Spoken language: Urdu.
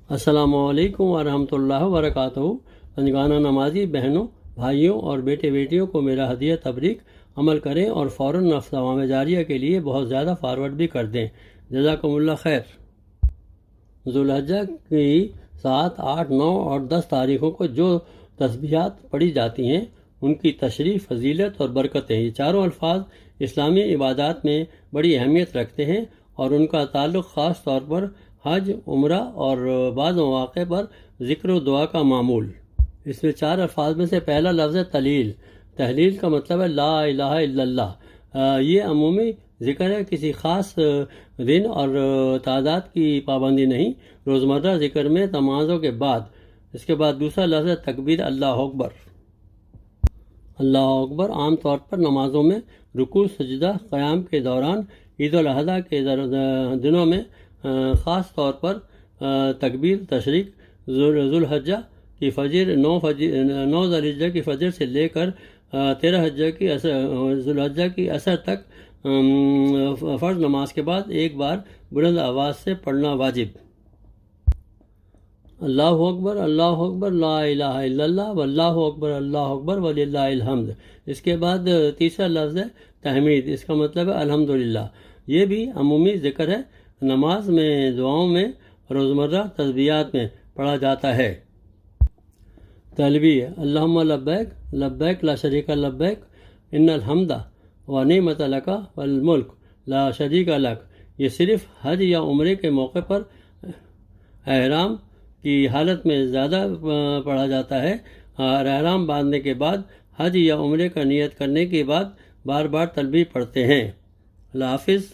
السلام علیکم ورحمۃ اللہ وبرکاتہ۔ پنجگانہ نمازی بہنوں، بھائیوں اور بیٹے بیٹیوں کو میرا ہدیہ تبریک عمل کریں اور فوراً افواہ جاریہ کے لیے بہت زیادہ فارورڈ بھی کر دیں۔ جزاکم اللہ خیر۔ ذوالحجہ کی 7، 8، 9 اور 10 تاریخوں کو جو تسبیحات پڑھی جاتی ہیں ان کی تشریح، فضیلت اور برکتیں، یہ چاروں الفاظ اسلامی عبادات میں بڑی اہمیت رکھتے ہیں اور ان کا تعلق خاص طور پر حج، عمرہ اور بعض مواقع پر ذکر و دعا کا معمول۔ اس میں 4 الفاظ میں سے پہلا لفظ ہے تحلیل۔ تحلیل کا مطلب ہے لا الہ الا اللہ۔ یہ عمومی ذکر ہے، کسی خاص دن اور تعداد کی پابندی نہیں، روزمرہ ذکر میں نمازوں کے بعد۔ اس کے بعد دوسرا لفظ ہے تکبیر، اللہ اکبر۔ اللہ اکبر عام طور پر نمازوں میں رکوع، سجدہ، قیام کے دوران، عید الاضحیٰ کے دنوں میں خاص طور پر تکبیر تشریق، ذوالحجہ کی فجر 9 ذوالحجہ کی فجر سے لے کر 13 ذوالحجہ کی عصر تک فرض نماز کے بعد ایک بار بلند آواز سے پڑھنا واجب۔ اللہ اکبر، اللہ اکبر، لا الہ الا اللہ، واللہ اکبر، اللہ اکبر وللہ الحمد۔ اس کے بعد تیسرا لفظ ہے تحمید، اس کا مطلب ہے الحمدللہ۔ یہ بھی عمومی ذکر ہے، نماز میں، دعاؤں میں، روزمرہ تسبیحات میں پڑھا جاتا ہے۔ تلبیہ، اللہم لبیک لبیک لا شریک لبیک ان الحمد ونعمت لک والملک لا شریک لک۔ یہ صرف حج یا عمرے کے موقع پر احرام کی حالت میں زیادہ پڑھا جاتا ہے، اور احرام باندھنے کے بعد حج یا عمرے کا نیت کرنے کے بعد بار بار تلبیہ پڑھتے ہیں۔ اللہ حافظ۔